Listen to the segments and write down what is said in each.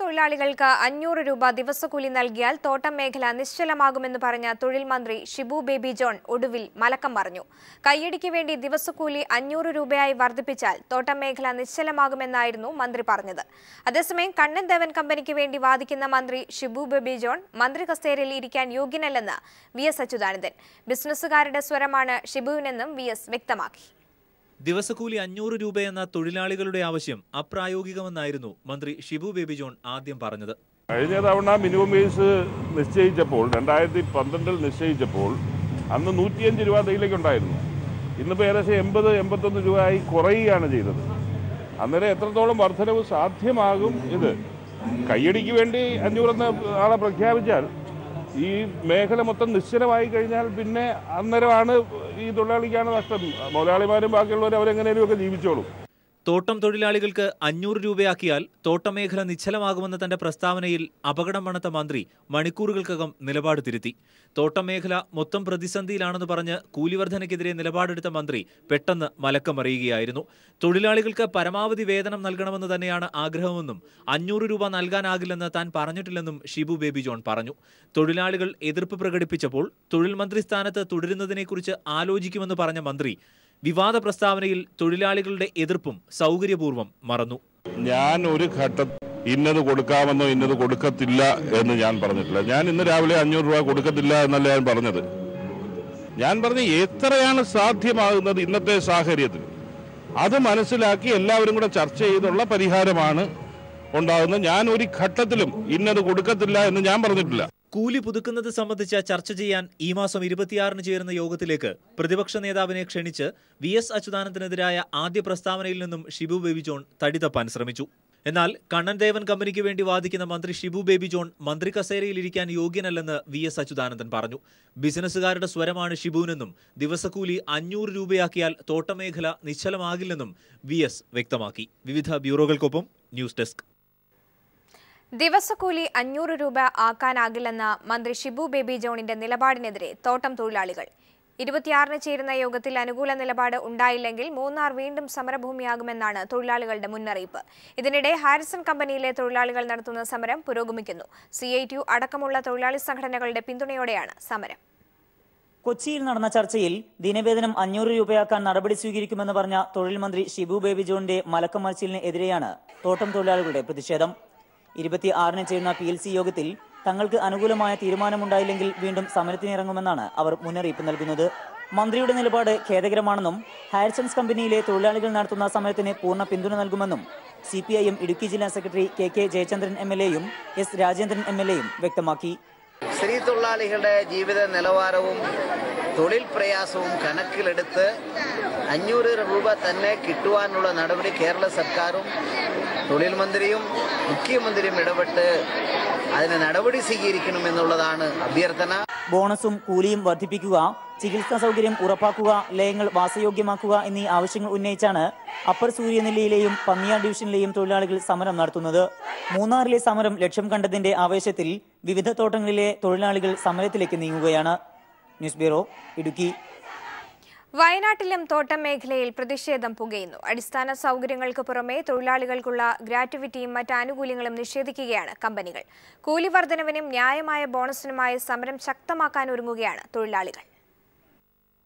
തൊഴിലാളികൾക്ക് 500 രൂപ ദിവസക്കൂലി നൽകിയാൽ തോട്ടം മേഖല നിശ്ചലമാകുമെന്ന് പറഞ്ഞ തൊഴിൽ മന്ത്രി ഷിബു ബേബി ജോൺ ഒടുവിൽ മലക്കം പറഞ്ഞു. കയ്യടിക്ക് വേണ്ടി ദിവസക്കൂലി 500 രൂപയായി വർദ്ധിപ്പിച്ചാൽ തോട്ടം മേഖല നിശ്ചലമാകുമെന്നായിരുന്നു മന്ത്രി പറഞ്ഞത്. അതേസമയം കണ്ണൻ ദേവൻ കമ്പനിക്ക് വേണ്ടി വാദിക്കുന്ന മന്ത്രി ഷിബു ബേബി ജോൺ മന്ത്രി കസേരയിൽ ഇരിക്കാൻ യോഗ്യനല്ലെന്ന് വി.എസ്. അച്യുതാനന്ദൻ. ബിസിനസ്സുകാരുടെ സ്വരമാണ് ഷിബുവിനെന്നും വി.എസ്. വ്യക്തമാക്കി. ദിവസക്കൂലി 500 രൂപയെന്ന തൊഴിലാളികളുടെ ആവശ്യം അപ്രായോഗികമെന്നായിരുന്നു മന്ത്രി ഷിബു ബേബി ജോൺ ആദ്യം പറഞ്ഞത്. കഴിഞ്ഞ തവണ മിനിമം വേജ് നിശ്ചയിച്ചപ്പോൾ 2012 നിശ്ചയിച്ചപ്പോൾ അന്ന് 105 രൂപ തേയിലേക്കുണ്ടായിരുന്നു. ഇന്നിപ്പോൾ ഏകദേശം 80-81 രൂപയായി കുറയുകയാണ് ചെയ്തത്. അന്നേരം എത്രത്തോളം വർധനവ് സാധ്യമാകും? ഇത് കയ്യടിക്ക് വേണ്ടി 500 എന്ന ആളെ പ്രഖ്യാപിച്ചാൽ ഈ മേഖല മൊത്തം നിശ്ചലമായി കഴിഞ്ഞാൽ പിന്നെ അന്നേരമാണ് ഈ തൊഴിലാളിക്കാണ് നഷ്ടം. മുതലാളിമാരും ബാക്കിയുള്ളവരും അവരെങ്ങനെയൊക്കെ ജീവിച്ചോളും. തോട്ടം തൊഴിലാളികൾക്ക് 500 രൂപയാക്കിയാൽ തോട്ടമേഖല നിശ്ചലമാകുമെന്ന തന്റെ പ്രസ്താവനയിൽ അപകടം മണത്ത മന്ത്രി മണിക്കൂറുകൾക്കകം നിലപാട് തിരുത്തി. തോട്ടം മേഖല മൊത്തം പ്രതിസന്ധിയിലാണെന്ന് പറഞ്ഞ് കൂലിവർദ്ധനയ്ക്കെതിരെ നിലപാടെടുത്ത മന്ത്രി പെട്ടെന്ന് മലക്കമറിയുകയായിരുന്നു. തൊഴിലാളികൾക്ക് പരമാവധി വേതനം നൽകണമെന്ന് തന്നെയാണ് ആഗ്രഹമെന്നും 500 രൂപ നൽകാനാകില്ലെന്ന് താൻ പറഞ്ഞിട്ടില്ലെന്നും ഷിബു ബേബി ജോൺ പറഞ്ഞു. തൊഴിലാളികൾ എതിർപ്പ് പ്രകടിപ്പിച്ചപ്പോൾ തൊഴിൽ മന്ത്രി സ്ഥാനത്ത് തുടരുന്നതിനെക്കുറിച്ച് ആലോചിക്കുമെന്ന് പറഞ്ഞ മന്ത്രി വിവാദ പ്രസ്താവനയിൽ തൊഴിലാളികളുടെ എതിർപ്പും സൗകര്യപൂർവ്വം മറന്നു. ഞാൻ ഒരു ഘട്ടം ഇന്നത് കൊടുക്കാമെന്നോ ഇന്നത് കൊടുക്കത്തില്ല എന്ന് ഞാൻ പറഞ്ഞിട്ടില്ല. ഞാൻ ഇന്ന് രാവിലെ 500 രൂപ കൊടുക്കത്തില്ല എന്നല്ല ഞാൻ പറഞ്ഞത്. ഞാൻ പറഞ്ഞ എത്രയാണ് സാധ്യമാകുന്നത് ഇന്നത്തെ സാഹചര്യത്തിൽ അത് മനസ്സിലാക്കി എല്ലാവരും കൂടെ ചർച്ച ചെയ്തുള്ള പരിഹാരമാണ് ഉണ്ടാകുന്നത്. ഞാൻ ഒരു ഘട്ടത്തിലും ഇന്നത് കൊടുക്കത്തില്ല എന്ന് ഞാൻ പറഞ്ഞിട്ടില്ല. കൂലി പുതുക്കുന്നത് സംബന്ധിച്ച ചർച്ച ചെയ്യാൻ ഈ മാസം 26-ന് ചേരുന്ന യോഗത്തിലേക്ക് പ്രതിപക്ഷ നേതാവിനെ ക്ഷണിച്ച് വി.എസ്. അച്യുതാനന്ദനെതിരായ ആദ്യ പ്രസ്താവനയിൽ നിന്നും ഷിബു ബേബി ജോൺ തടിതപ്പാൻ ശ്രമിച്ചു. എന്നാൽ കണ്ണൻ ദേവൻ കമ്പനിക്ക് വേണ്ടി വാദിക്കുന്ന മന്ത്രി ഷിബു ബേബി ജോൺ മന്ത്രി കസേരയിൽ ഇരിക്കാൻ യോഗ്യനല്ലെന്ന് വി.എസ്. അച്യുതാനന്ദൻ പറഞ്ഞു. ബിസിനസ്സുകാരുടെ സ്വരമാണ് ഷിബുവിനെന്നും ദിവസക്കൂലി 500 രൂപയാക്കിയാൽ തോട്ടമേഖല നിശ്ചലമാകില്ലെന്നും വി.എസ്. വ്യക്തമാക്കി. വിവിധ ബ്യൂറോകൾക്കൊപ്പം ന്യൂസ് ഡെസ്ക്. ദിവസക്കൂലി 500 രൂപ ആക്കാനാകില്ലെന്ന മന്ത്രി ഷിബു ബേബി ജോണിന്റെ നിലപാടിനെതിരെ തോട്ടം തൊഴിലാളികൾ. 26-ന് ചേരുന്ന യോഗത്തിൽ അനുകൂല നിലപാട് ഉണ്ടായില്ലെങ്കിൽ മൂന്നാർ വീണ്ടും സമരഭൂമിയാകുമെന്നാണ് തൊഴിലാളികളുടെ മുന്നറിയിപ്പ്. ഇതിനിടെ ഹാരിസൺ കമ്പനിയിലെ തൊഴിലാളികൾ നടത്തുന്ന സമരം പുരോഗമിക്കുന്നു. CITU അടക്കമുള്ള തൊഴിലാളി സംഘടനകളുടെ പിന്തുണയോടെയാണ് സമരം. കൊച്ചിയിൽ നടന്ന ചർച്ചയിൽ ദിനവേതനം 500 രൂപയാക്കാൻ നടപടി സ്വീകരിക്കുമെന്ന് പറഞ്ഞ തൊഴിൽ മന്ത്രി ഷിബു ബേബി ജോണിന്റെ മലക്കം മറിച്ചിലിന് എതിരെയാണ് തോട്ടം തൊഴിലാളികളുടെ പ്രതിഷേധം. 26-ന് ചേരുന്ന PLC യോഗത്തിൽ തങ്ങൾക്ക് അനുകൂലമായ തീരുമാനമുണ്ടായില്ലെങ്കിൽ വീണ്ടും സമരത്തിനിറങ്ങുമെന്നാണ് അവർ മുന്നറിയിപ്പ് നൽകുന്നത്. മന്ത്രിയുടെ നിലപാട് ഖേദകരമാണെന്നും ഹാരിസൺസ് കമ്പനിയിലെ തൊഴിലാളികൾ നടത്തുന്ന സമരത്തിന് പൂർണ്ണ പിന്തുണ നൽകുമെന്നും CPIM ഇടുക്കി ജില്ലാ സെക്രട്ടറി KK ജയചന്ദ്രൻ MLA-യും S രാജേന്ദ്രൻ MLA-യും വ്യക്തമാക്കി. സ്ത്രീ തൊഴിലാളികളുടെ ജീവിത നിലവാരവും തൊഴിൽ പ്രയാസവും കണക്കിലെടുത്ത് 500 രൂപ തന്നെ കിട്ടുവാനുള്ള നടപടി കേരള സർക്കാരും തൊഴിൽ മന്ത്രിയും മുഖ്യമന്ത്രിയും ഇടപെട്ട് അതിന് നടപടി സ്വീകരിക്കണമെന്നുള്ളതാണ് അഭ്യർത്ഥന. ബോണസും കൂലിയും വർദ്ധിപ്പിക്കുക, ചികിത്സാ സൗകര്യം ഉറപ്പാക്കുക, ലയങ്ങൾ വാസയോഗ്യമാക്കുക എന്നീ ആവശ്യങ്ങൾ ഉന്നയിച്ചാണ് അപ്പർ സൂര്യനെല്ലിയിലെയും പന്നിയാർ ഡിവിഷനിലെയും തൊഴിലാളികൾ സമരം നടത്തുന്നത്. മൂന്നാറിലെ സമരം ലക്ഷ്യം കണ്ടതിന്റെ ആവേശത്തിൽ വിവിധ തോട്ടങ്ങളിലെ തൊഴിലാളികൾ സമരത്തിലേക്ക് നീങ്ങുകയാണ്. News bureau, Idukki. വയനാട്ടിലും തോട്ടം മേഖലയിൽ പ്രതിഷേധം പുകയുന്നു. അടിസ്ഥാന സൗകര്യങ്ങൾക്ക് പുറമെ തൊഴിലാളികൾക്കുള്ള ഗ്രാറ്റുവിറ്റിയും മറ്റ് ആനുകൂല്യങ്ങളും നിഷേധിക്കുകയാണ് കമ്പനികൾ. കൂലി വർധനവിനും ന്യായമായ ബോണസിനുമായി സമരം ശക്തമാക്കാനൊരുങ്ങുകയാണ് തൊഴിലാളികൾ.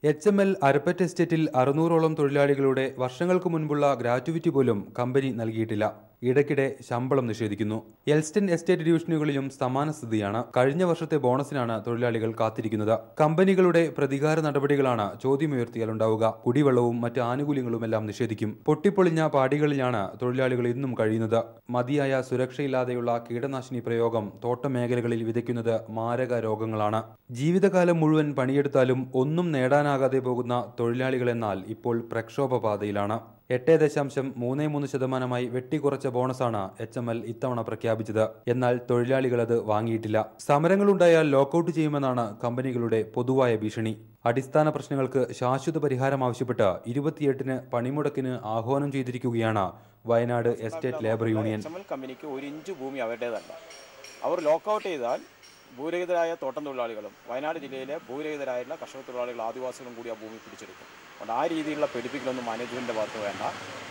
HML അരപ്പറ്റ എസ്റ്റേറ്റിൽ 600ഓളം തൊഴിലാളികളുടെ വർഷങ്ങൾക്ക് മുൻപുള്ള ഗ്രാറ്റുവിറ്റി പോലും കമ്പനി നൽകിയിട്ടില്ല. ഇടയ്ക്കിടെ ശമ്പളം നിഷേധിക്കുന്നു. എൽസ്റ്റൺ എസ്റ്റേറ്റ് ഡിവിഷനുകളിലും സമാന സ്ഥിതിയാണ്. കഴിഞ്ഞ വർഷത്തെ ബോണസിനാണ് തൊഴിലാളികൾ കാത്തിരിക്കുന്നത്. കമ്പനികളുടെ പ്രതികാര നടപടികളാണ് ചോദ്യമുയർത്തിയാലുണ്ടാവുക. കുടിവെള്ളവും മറ്റ് ആനുകൂല്യങ്ങളുമെല്ലാം നിഷേധിക്കും. പൊട്ടിപ്പൊളിഞ്ഞ പാടികളിലാണ് തൊഴിലാളികൾ ഇന്നും കഴിയുന്നത്. മതിയായ സുരക്ഷയില്ലാതെയുള്ള കീടനാശിനി പ്രയോഗം തോട്ടം മേഖലകളിൽ വിതയ്ക്കുന്നത് മാരക രോഗങ്ങളാണ്. ജീവിതകാലം മുഴുവൻ പണിയെടുത്താലും ഒന്നും നേടാനാകാതെ പോകുന്ന തൊഴിലാളികളെന്നാൽ ഇപ്പോൾ പ്രക്ഷോഭപാതയിലാണ്. 8.33% വെട്ടിക്കുറച്ച ബോണസാണ് HML ഇത്തവണ പ്രഖ്യാപിച്ചത്. എന്നാൽ തൊഴിലാളികൾ അത് വാങ്ങിയിട്ടില്ല. സമരങ്ങളുണ്ടായാൽ ലോക്കൌട്ട് ചെയ്യുമെന്നാണ് കമ്പനികളുടെ പൊതുവായ ഭീഷണി. അടിസ്ഥാന പ്രശ്നങ്ങൾക്ക് ശാശ്വത പരിഹാരം ആവശ്യപ്പെട്ട് 28-ന് പണിമുടക്കിന് ആഹ്വാനം ചെയ്തിരിക്കുകയാണ് വയനാട് എസ്റ്റേറ്റ് ലേബർ യൂണിയൻ. കമ്പനിക്ക് 1 ഇഞ്ച് ഭൂമി അവരുടേതല്ല. അവർ ലോക്കൌട്ട് ചെയ്താൽ ഭൂരഹിതരായ തോട്ടം തൊഴിലാളികളും വയനാട് ജില്ലയിലെ ഭൂരഹിതരായുള്ള കർഷക തൊഴിലാളികൾ ആദിവാസികളും കൂടി ആ ഭൂമി പിടിച്ചെടുക്കും. അതുകൊണ്ട് ആ രീതിയിലുള്ള പിടിപ്പിക്കലൊന്നും മാനേജ്മെന്റിന്റെ ഭാഗത്ത് വേണ്ട.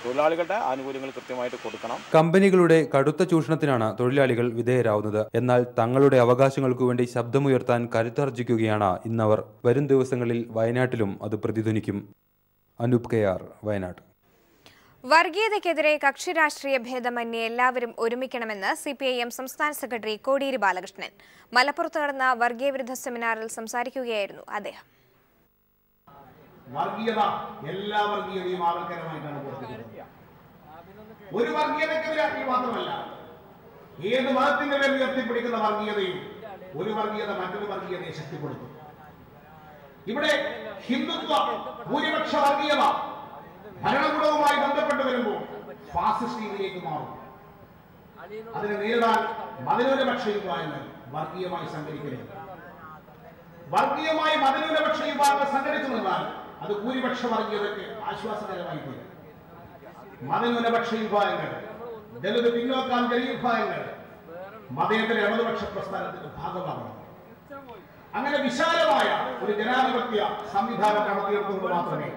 തൊഴിലാളികളുടെ ആനുകൂല്യങ്ങൾ കൃത്യമായിട്ട് കൊടുക്കണം. കമ്പനികളുടെ കടുത്ത ചൂഷണത്തിനാണ് തൊഴിലാളികൾ വിധേയരാവുന്നത്. എന്നാൽ തങ്ങളുടെ അവകാശങ്ങൾക്കു വേണ്ടി ശബ്ദമുയർത്താൻ കരുത്താർജിക്കുകയാണ് ഇന്നവർ. വരും ദിവസങ്ങളിൽ വയനാട്ടിലും അത് പ്രതിധ്വനിക്കും. അനൂപ് കെആർ, വയനാട്. വർഗീയതയ്ക്കെതിരെ കക്ഷി രാഷ്ട്രീയ ഭേദമന്യേ എല്ലാവരും ഒരുമിക്കണമെന്ന് CPIM സംസ്ഥാന സെക്രട്ടറി കോടിയേരി ബാലകൃഷ്ണൻ. മലപ്പുറത്ത് നടന്ന വർഗീയവിരുദ്ധ സെമിനാറിൽ സംസാരിക്കുകയായിരുന്നു അദ്ദേഹം. വർഗീയത എല്ലാ വർഗീയതയും ആവർത്തനമായിട്ടാണ് പ്രവർത്തിക്കുന്നത്. ഒരു വർഗീയതയ്ക്കെതിരെ മാത്രമല്ല, ഏത് മതത്തിന്റെ പേരിൽ ഉയർത്തിപ്പിടിക്കുന്ന വർഗീയതയും ഒരു വർഗീയത മറ്റൊരു വർഗീയതയെ ശക്തിപ്പെടുത്തും. ഇവിടെ ഹിന്ദുത്വ ഭൂരിപക്ഷ വർഗീയത ഭരണകൂടവുമായി ബന്ധപ്പെട്ട് വരുമ്പോൾ ഫാസിസ്റ്റ് രീതിയിലേക്ക് മാറും. അതിനെ നേരിടാൻ മതന്യൂനപക്ഷ വിഭാഗങ്ങൾ വർഗീയമായി സംഘടിക്കരുത്. വർഗീയമായി മതന്യൂനപക്ഷ വിഭാഗങ്ങൾ സംഘടിച്ചു നിന്നാൽ അത് ഭൂരിപക്ഷ വർഗീയതയ്ക്ക് ആശ്വാസകരമായി തീരും. മതന്യൂനപക്ഷ വിഭാഗങ്ങൾ, ദളിത് പിന്നോക്കാന്തര വിഭാഗങ്ങൾ മതേതര ഇടതുപക്ഷ പ്രസ്ഥാനത്തിന്റെ ഭാഗമാകണം. അങ്ങനെ വിശാലമായ ഒരു ജനാധിപത്യ സംവിധാനം നടത്തിയെടുത്തുകൊണ്ട് മാത്രമേ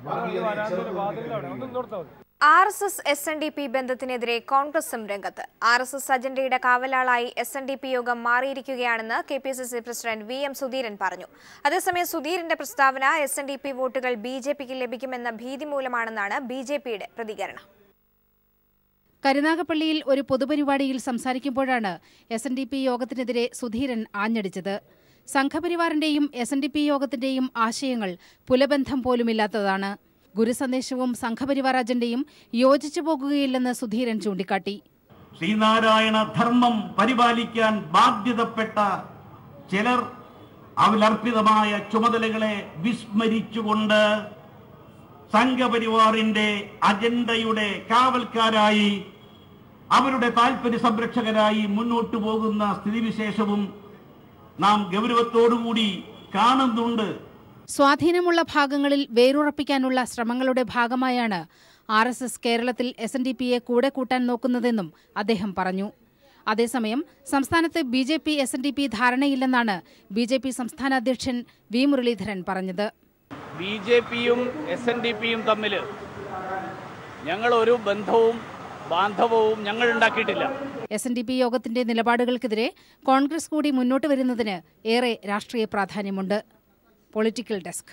വർഗീയതയെ ചെറുത്തു. RSS SNDP ബന്ധത്തിനെതിരെ കോൺഗ്രസും രംഗത്ത്. RSS അജണ്ടയുടെ കാവലാളായി SNDP യോഗം മാറിയിരിക്കുകയാണെന്ന് KPCC പ്രസിഡന്റ് VM സുധീരൻ പറഞ്ഞു. അതേസമയം സുധീരന്റെ പ്രസ്താവന SNDP വോട്ടുകൾ BJPക്ക് ലഭിക്കുമെന്ന ഭീതി മൂലമാണെന്നാണ് BJPയുടെ പ്രതികരണം. കരുനാഗപ്പള്ളിയിൽ ഒരു പൊതുപരിപാടിയിൽ സംസാരിക്കുമ്പോഴാണ് SNDP യോഗത്തിനെതിരെ സുധീരൻ ആഞ്ഞടിച്ചത്. സംഘപരിവാറിന്റെയും SNDP യോഗത്തിന്റെയും ആശയങ്ങൾ പുലബന്ധം പോലുമില്ലാത്തതാണ്. ഗുരുസന്ദേശവും സംഘപരിവാർ അജണ്ടയും യോജിച്ചു പോകുകയില്ലെന്ന് സുധീരൻ ചൂണ്ടിക്കാട്ടി. ശ്രീനാരായണ ധർമ്മം പരിപാലിക്കാൻ ബാധ്യതപ്പെട്ട ചിലർ അവലർപ്പിതമായ ചുമതലകളെ വിസ്മരിച്ചുകൊണ്ട് സംഘപരിവാറിന്റെ അജണ്ടയുടെ കാവൽക്കാരായി അവരുടെ താൽപര്യ സംരക്ഷകരായി മുന്നോട്ടു പോകുന്ന സ്ഥിതിവിശേഷവും നാം ഗൗരവത്തോടുകൂടി കാണുന്നുണ്ട്. സ്വാധീനമുള്ള ഭാഗങ്ങളിൽ വേരുറപ്പിക്കാനുള്ള ശ്രമങ്ങളുടെ ഭാഗമായാണ് RSS കേരളത്തിൽ SNDPയെ കൂടെ കൂട്ടാൻ നോക്കുന്നതെന്നും അദ്ദേഹം പറഞ്ഞു. അതേസമയം സംസ്ഥാനത്ത് BJP SNDP ധാരണയില്ലെന്നാണ് BJP സംസ്ഥാന അധ്യക്ഷൻ V മുരളീധരൻ പറഞ്ഞത്. BJPയും SNDPയും തമ്മിൽ ഞങ്ങൾ ഒരു ബാന്ധവവും ഞങ്ങൾ ഉണ്ടാക്കിയിട്ടില്ല. SNDP യോഗത്തിന്റെ നിലപാടുകൾക്കെതിരെ കോൺഗ്രസ് കൂടി മുന്നോട്ട് വരുന്നതിന് ഏറെ രാഷ്ട്രീയ പ്രാധാന്യമുണ്ട്. Political desk.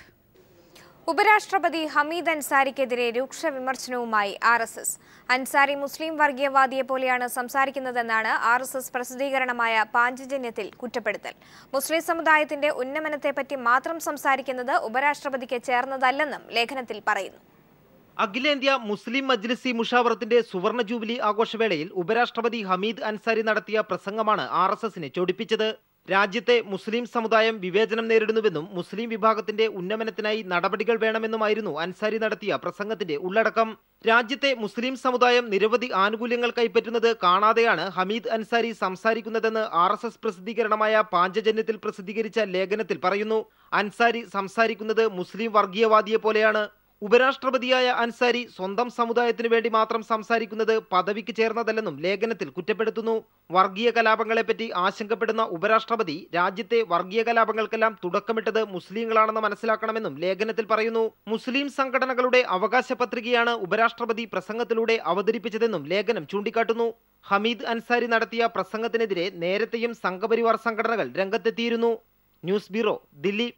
ഉപരാഷ്ട്രപതി ഹമീദ് അൻസാരിക്കെതിരെ രൂക്ഷ വിമർശനവുമായി RSS. അൻസാരി മുസ്ലിം വർഗീയവാദിയെ പോലെയാണ് സംസാരിക്കുന്നതെന്നാണ് RSS പ്രസിദ്ധീകരണമായ പാഞ്ചജന്യത്തിൽ കുറ്റപ്പെടുത്തൽ. മുസ്ലിം സമുദായത്തിന്റെ ഉന്നമനത്തെപ്പറ്റി മാത്രം സംസാരിക്കുന്നത് ഉപരാഷ്ട്രപതിക്ക് ചേർന്നതല്ലെന്നും ലേഖനത്തിൽ പറയുന്നു. അഖിലേന്ത്യാ മുസ്ലിം മജ്ലിസി മുഷാവറത്തിന്റെ സുവർണ ജൂബിലി ആഘോഷവേളയിൽ ഉപരാഷ്ട്രപതി ഹമീദ് അൻസാരി നടത്തിയ പ്രസംഗമാണ് RSSനെ ചൊടിപ്പിച്ചത്. രാജ്യത്തെ മുസ്ലിം സമുദായം വിവേചനം നേരിടുന്നുവെന്നും മുസ്ലിം വിഭാഗത്തിന്റെ ഉന്നമനത്തിനായി നടപടികൾ വേണമെന്നുമായിരുന്നു അൻസാരി നടത്തിയ പ്രസംഗത്തിന്റെ ഉള്ളടക്കം. രാജ്യത്തെ മുസ്ലിം സമുദായം നിരവധി ആനുകൂല്യങ്ങൾ കൈപ്പറ്റുന്നത് കാണാതെയാണ് ഹമീദ് അൻസാരി സംസാരിക്കുന്നതെന്ന് RSS പ്രസിദ്ധീകരണമായ പാഞ്ചജന്യത്തിൽ പ്രസിദ്ധീകരിച്ച ലേഖനത്തിൽ പറയുന്നു. അൻസാരി സംസാരിക്കുന്നത് മുസ്ലിം വർഗീയവാദിയെ പോലെയാണ്. ഉപരാഷ്ട്രപതിയായ അൻസാരി സ്വന്തം സമുദായത്തിനു വേണ്ടി മാത്രം സംസാരിക്കുന്നത് പദവിക്ക് ചേർന്നതല്ലെന്നും ലേഖനത്തിൽ കുറ്റപ്പെടുത്തുന്നു. വർഗീയ കലാപങ്ങളെപ്പറ്റി ആശങ്കപ്പെടുന്ന ഉപരാഷ്ട്രപതി രാജ്യത്തെ വർഗീയ കലാപങ്ങൾക്കെല്ലാം തുടക്കമിട്ടത് മുസ്ലിങ്ങളാണെന്ന് മനസ്സിലാക്കണമെന്നും ലേഖനത്തിൽ പറയുന്നു. മുസ്ലിം സംഘടനകളുടെ അവകാശ പത്രികയാണ് ഉപരാഷ്ട്രപതി പ്രസംഗത്തിലൂടെ അവതരിപ്പിച്ചതെന്നും ലേഖനം ചൂണ്ടിക്കാട്ടുന്നു. ഹമീദ് അൻസാരി നടത്തിയ പ്രസംഗത്തിനെതിരെ നേരത്തെയും സംഘപരിവാർ സംഘടനകൾ രംഗത്തെത്തിയിരുന്നു. News bureau, Delhi.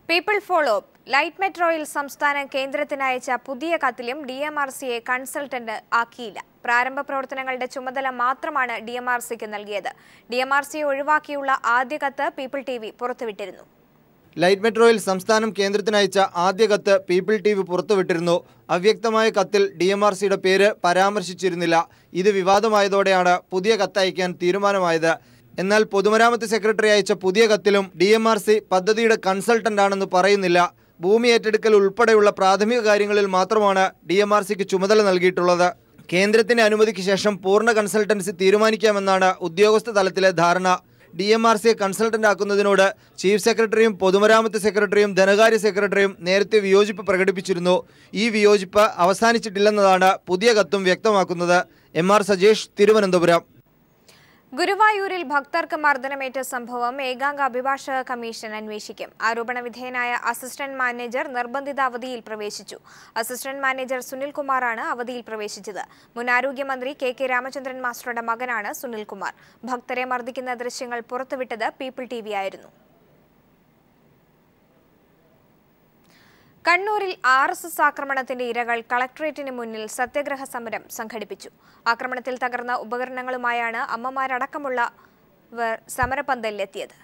People follow up. Light മെട്രോയിൽ സംസ്ഥാനം കേന്ദ്രത്തിന് അയച്ച പുതിയ കത്തിലും DMRCയെ കൺസൾട്ടന്റ് ആക്കിയില്ല. പ്രാരംഭ പ്രവർത്തനങ്ങളുടെ ചുമതല മാത്രമാണ് DMRCക്ക് നൽകിയത്. DMRCയെ ഒഴിവാക്കിയുള്ള ആദ്യ കത്ത് പീപ്പിൾ TV പുറത്തുവിട്ടിരുന്നു. ലൈറ്റ് മെട്രോയിൽ സംസ്ഥാനം കേന്ദ്രത്തിനയച്ച ആദ്യ കത്ത് പീപ്പിൾ TV പുറത്തുവിട്ടിരുന്നു. അവ്യക്തമായ കത്തിൽ DMRCയുടെ പേര് പരാമർശിച്ചിരുന്നില്ല. ഇത് വിവാദമായതോടെയാണ് പുതിയ കത്തയക്കാൻ തീരുമാനമായത്. എന്നാൽ പൊതുമരാമത്ത് സെക്രട്ടറി അയച്ച പുതിയ കത്തിലും DMRC പദ്ധതിയുടെ കൺസൾട്ടന്റ് ആണെന്ന് പറയുന്നില്ല. ഭൂമി ഏറ്റെടുക്കൽ ഉൾപ്പെടെയുള്ള പ്രാഥമിക കാര്യങ്ങളിൽ മാത്രമാണ് DMRCക്ക് ചുമതല നൽകിയിട്ടുള്ളത്. കേന്ദ്രത്തിന്റെ അനുമതിക്ക് ശേഷം പൂർണ്ണ കൺസൾട്ടൻസി തീരുമാനിക്കാമെന്നാണ് ഉദ്യോഗസ്ഥ തലത്തിലെ ധാരണ. DMRCയെ കൺസൾട്ടന്റ് ആക്കുന്നതിനോട് ചീഫ് സെക്രട്ടറിയും പൊതുമരാമത്ത് സെക്രട്ടറിയും ധനകാര്യ സെക്രട്ടറിയും നേരത്തെ വിയോജിപ്പ് പ്രകടിപ്പിച്ചിരുന്നു. ഈ വിയോജിപ്പ് അവസാനിച്ചിട്ടില്ലെന്നതാണ് പുതിയ കത്തും വ്യക്തമാക്കുന്നത്. MR സജേഷ്, തിരുവനന്തപുരം. ഗുരുവായൂരിൽ ഭക്തർക്ക് മർദ്ദനമേറ്റ സംഭവം ഏകാംഗ അഭിഭാഷക കമ്മീഷൻ അന്വേഷിക്കും. ആരോപണ വിധേയനായ അസിസ്റ്റന്റ് മാനേജർ നിർബന്ധിത അവധിയിൽ പ്രവേശിച്ചു. അസിസ്റ്റന്റ് മാനേജർ സുനിൽകുമാറാണ് അവധിയിൽ പ്രവേശിച്ചത്. മുൻ ആരോഗ്യമന്ത്രി കെ രാമചന്ദ്രൻ മാസ്റ്ററുടെ മകനാണ് സുനിൽകുമാർ. ഭക്തരെ മർദ്ദിക്കുന്ന ദൃശ്യങ്ങൾ പുറത്തുവിട്ടത് പീപ്പിൾ TV ആയിരുന്നു. കണ്ണൂരിൽ RSS ആക്രമണത്തിന്റെ ഇരകൾ കളക്ടറേറ്റിന് മുന്നിൽ സത്യഗ്രഹ സമരം സംഘടിപ്പിച്ചു. ആക്രമണത്തിൽ തകർന്ന ഉപകരണങ്ങളുമായാണ് അമ്മമാരടക്കമുള്ളവർ സമരപന്തലിലെത്തിയത്.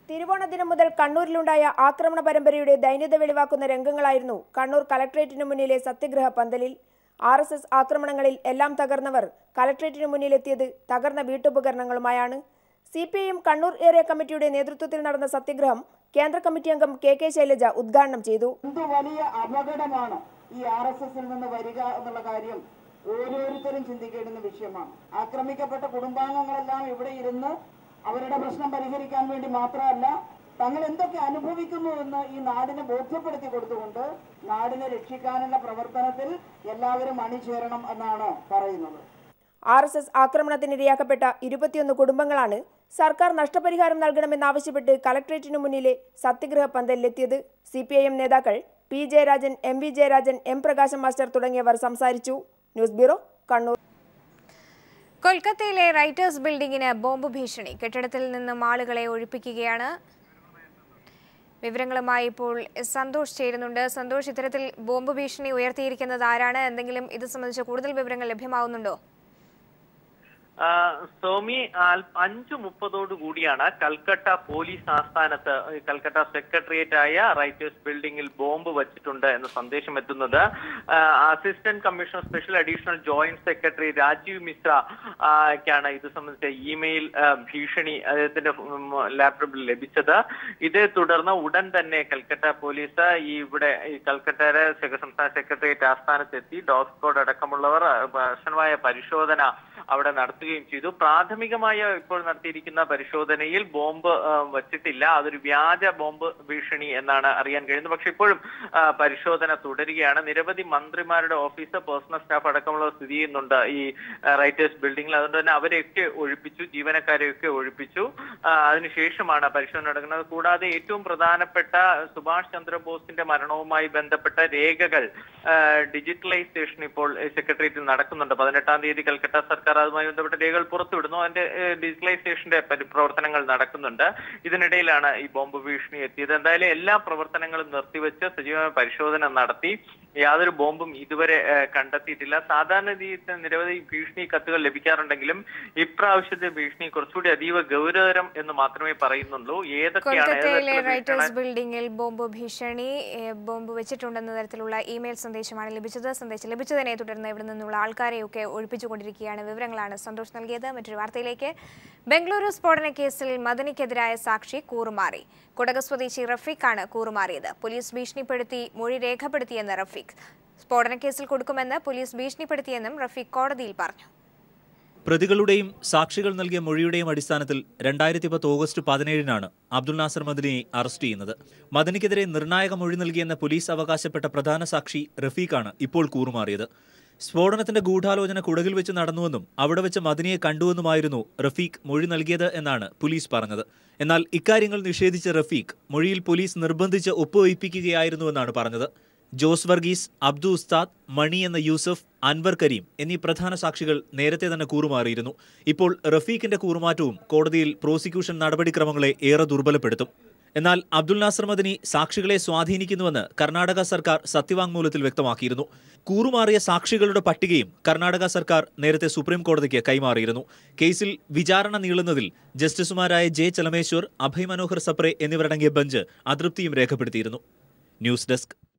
തിരുവോണ ദിനം മുതൽ കണ്ണൂരിലുണ്ടായ ആക്രമണ പരമ്പരയുടെ ദൈന്യത വെളിവാക്കുന്ന രംഗങ്ങളായിരുന്നു കണ്ണൂർ കളക്ടറേറ്റിന് മുന്നിലെ സത്യഗ്രഹ പന്തലിൽ. RSS ആക്രമണങ്ങളിൽ എല്ലാം തകർന്നവർ കളക്ടറേറ്റിന് മുന്നിലെത്തിയത് തകർന്ന വീട്ടുപകരണങ്ങളുമായാണ്. CPIM കണ്ണൂർ ഏരിയ കമ്മിറ്റിയുടെ നേതൃത്വത്തിൽ നടന്ന സത്യഗ്രഹം കേന്ദ്ര കമ്മിറ്റി അംഗം കെ ശൈലജ ഉദ്ഘാടനം ചെയ്തു. എന്ത് വലിയ അപകടമാണ് ഈ RSSൽ നിന്ന് വരിക എന്നുള്ള കാര്യം ഓരോരുത്തരും ചിന്തിക്കേണ്ടുന്ന വിഷയമാണ്. ആക്രമിക്കപ്പെട്ട കുടുംബാംഗങ്ങളെല്ലാം ഇവിടെ ഇരുന്ന് അവരുടെ പ്രശ്നം പരിഹരിക്കാൻ വേണ്ടി മാത്രമല്ല, തങ്ങൾ എന്തൊക്കെ അനുഭവിക്കുന്നു എന്ന് ഈ നാടിനെ ബോധ്യപ്പെടുത്തി കൊടുത്തുകൊണ്ട് നാടിനെ രക്ഷിക്കാനുള്ള പ്രവർത്തനത്തിൽ എല്ലാവരും അണിചേരണം എന്നാണ് പറയുന്നത്. RSS ആക്രമണത്തിനിരയാക്കപ്പെട്ട 21 കുടുംബങ്ങളാണ് സർക്കാർ നഷ്ടപരിഹാരം നൽകണമെന്നാവശ്യപ്പെട്ട് കളക്ടറേറ്റിനു മുന്നിലെ സത്യഗ്രഹ പന്തലിലെത്തിയത്. CPIM നേതാക്കൾ P. Jayarajan, MV Jayarajan, M. പ്രകാശം മാസ്റ്റർ തുടങ്ങിയവർ സംസാരിച്ചു. News bureau, Kannur. കൊൽക്കത്തയിലെ റൈറ്റേഴ്സ് ബിൽഡിംഗിന് ബോംബ് ഭീഷണി. കെട്ടിടത്തിൽ നിന്നും ആളുകളെ ഒഴിപ്പിക്കുകയാണ്. വിവരങ്ങളുമായി ഇപ്പോൾ സന്തോഷ് ചേരുന്നുണ്ട്. സന്തോഷ്, ഇത്തരത്തിൽ ബോംബ് ഭീഷണി ഉയർത്തിയിരിക്കുന്നത് ആരാണ്? എന്തെങ്കിലും ഇത് സംബന്ധിച്ച കൂടുതൽ വിവരങ്ങൾ ലഭ്യമാവുന്നുണ്ടോ? സോമി, 5:30 കൂടിയാണ് കൽക്കട്ട പോലീസ് ആസ്ഥാനത്ത്, കൽക്കട്ട സെക്രട്ടേറിയറ്റ് ആയ റൈറ്റേഴ്സ് ബിൽഡിംഗിൽ ബോംബ് വച്ചിട്ടുണ്ട് എന്ന സന്ദേശം എത്തുന്നത്. Assistant commissioner special additional joint secretary Rajeev മിശ്രക്കാണ് ഇത് സംബന്ധിച്ച ഇമെയിൽ ഭീഷണി അദ്ദേഹത്തിന്റെ ലാപ്ടോപ്പിൽ ലഭിച്ചത്. ഇതേ തുടർന്ന് ഉടൻ തന്നെ കൽക്കട്ട പോലീസ് ഈ കൽക്കട്ടയിലെ സംസ്ഥാന സെക്രട്ടേറിയറ്റ് ആസ്ഥാനത്തെത്തി ഡോഗ് സ്ക്വാഡ് അടക്കമുള്ളവർ കർശനമായ പരിശോധന അവിടെ നടത്തുകയും ചെയ്തു. പ്രാഥമികമായ ഇപ്പോൾ നടത്തിയിരിക്കുന്ന പരിശോധനയിൽ ബോംബ് വച്ചിട്ടില്ല, അതൊരു വ്യാജ ബോംബ് ഭീഷണി എന്നാണ് അറിയാൻ കഴിയുന്നത്. പക്ഷെ ഇപ്പോഴും പരിശോധന തുടരുകയാണ്. നിരവധി മന്ത്രിമാരുടെ ഓഫീസ്, പേഴ്സണൽ സ്റ്റാഫ് അടക്കമുള്ളവർ സ്ഥിതി ചെയ്യുന്നുണ്ട് ഈ റൈറ്റേഴ്സ് ബിൽഡിംഗിൽ. അതുകൊണ്ട് തന്നെ അവരെയൊക്കെ ഒഴിപ്പിച്ചു, ജീവനക്കാരെയൊക്കെ ഒഴിപ്പിച്ചു. അതിനുശേഷമാണ് പരിശോധന നടക്കുന്നത്. കൂടാതെ ഏറ്റവും പ്രധാനപ്പെട്ട സുഭാഷ് ചന്ദ്രബോസിന്റെ മരണവുമായി ബന്ധപ്പെട്ട രേഖകൾ ഡിജിറ്റലൈസേഷൻ ഇപ്പോൾ സെക്രട്ടേറിയറ്റിൽ നടക്കുന്നുണ്ട്. 18-ാം തീയതി കൽക്കട്ട സർക്കാർ അതുമായി ബന്ധപ്പെട്ട രേഖകൾ പുറത്തുവിടുന്നു. അതിന്റെ ഡിജിറ്റലൈസേഷന്റെ പ്രവർത്തനങ്ങൾ നടക്കുന്നുണ്ട്. ഇതിനിടയിലാണ് ഈ ബോംബ് ഭീഷണി എത്തിയത്. എന്തായാലും എല്ലാ പ്രവർത്തനങ്ങളും നിർത്തിവെച്ച് സജീവമായ പരിശോധന നടത്തി. യാതൊരു ബോംബും ഇതുവരെ കണ്ടെത്തിയിട്ടില്ല. സാധാരണ രീതിയിൽ നിരവധി ഭീഷണി കത്തുകൾ ലഭിക്കാറുണ്ടെങ്കിലും ഇപ്രാവശ്യത്തെ ഭീഷണി കുറച്ചുകൂടി അതീവ ഗൗരവതരം എന്ന് മാത്രമേ പറയുന്നുള്ളൂ. കൊൽക്കത്തയിലെ റൈറ്റേഴ്സ് ബിൽഡിംഗിൽ ബോംബ് ഭീഷണി, ബോംബ് വെച്ചിട്ടുണ്ടെന്ന തരത്തിലുള്ള ഇമെയിൽ സന്ദേശമാണ് ലഭിച്ചത്. സന്ദേശം ലഭിച്ചതിനെ തുടർന്ന് ഇവിടെ നിന്നുള്ള ആൾക്കാരെയൊക്കെ ഒഴിപ്പിച്ചുകൊണ്ടിരിക്കുകയാണ്. വിവരങ്ങളാണ് സന്തോഷ് നൽകിയത്. മറ്റൊരു വാർത്തയിലേക്ക്. ബംഗളൂരു സ്ഫോടന കേസിൽ മദനിക്കെതിരായ സാക്ഷി കൂറുമാറി. കുടക് സ്വദേശി റഫീഖാണ് കൂറുമാറിയത്. പോലീസ് ഭീഷണിപ്പെടുത്തി മൊഴി രേഖപ്പെടുത്തിയെന്ന് റഫീഖ്. സ്ഫോടന കേസിൽ കൊടുക്കുമെന്ന് പോലീസ് ഭീഷണിപ്പെടുത്തിയെന്നും റഫീഖ് കോടതിയിൽ പറഞ്ഞു. പ്രതികളുടെയും സാക്ഷികൾ നൽകിയ മൊഴിയുടെയും അടിസ്ഥാനത്തിൽ 2010 ഓഗസ്റ്റ് 17-നാണ് അബ്ദുൽ നാസർ മദനിയെ അറസ്റ്റ് ചെയ്യുന്നത്. മദനിക്കെതിരെ നിർണായക മൊഴി നൽകിയെന്ന് പോലീസ് അവകാശപ്പെട്ട പ്രധാന സാക്ഷി റഫീഖാണ് ഇപ്പോൾ കൂറുമാറിയത്. സ്ഫോടനത്തിന്റെ ഗൂഢാലോചന കുടകിൽ വെച്ച് നടന്നുവെന്നും അവിടെ വെച്ച് മദനിയെ കണ്ടുവെന്നുമായിരുന്നു റഫീഖ് മൊഴി നൽകിയത് എന്നാണ് പോലീസ് പറഞ്ഞത്. എന്നാൽ ഇക്കാര്യങ്ങൾ നിഷേധിച്ച റഫീഖ് മൊഴിയിൽ പോലീസ് നിർബന്ധിച്ച് ഒപ്പുവയ്പ്പിക്കുകയായിരുന്നുവെന്നാണ് പറഞ്ഞത്. ജോസ് വർഗീസ്, അബ്ദു ഉസ്താദ്, മണി എന്ന യൂസഫ്, അൻവർ കരീം എന്നീ പ്രധാന സാക്ഷികൾ നേരത്തെ തന്നെ കൂറുമാറിയിരുന്നു. ഇപ്പോൾ റഫീഖിന്റെ കൂറുമാറ്റവും കോടതിയിൽ പ്രോസിക്യൂഷൻ നടപടിക്രമങ്ങളെ ഏറെ ദുർബലപ്പെടുത്തും. എന്നാൽ അബ്ദുൽ നാസർ മദനി സാക്ഷികളെ സ്വാധീനിക്കുന്നുവെന്ന് കർണാടക സർക്കാർ സത്യവാങ്മൂലത്തിൽ വ്യക്തമാക്കിയിരുന്നു. കൂറുമാറിയ സാക്ഷികളുടെ പട്ടികയും കർണാടക സർക്കാർ നേരത്തെ സുപ്രീം കോടതിക്ക് കൈമാറിയിരുന്നു. കേസിൽ വിചാരണ നീളുന്നതിൽ ജസ്റ്റിസുമാരായ ജെ ചലമേശ്വർ, അഭയ് മനോഹർ സപ്രെ എന്നിവരടങ്ങിയ ബെഞ്ച് അതൃപ്തിയും രേഖപ്പെടുത്തിയിരുന്നു. News desk.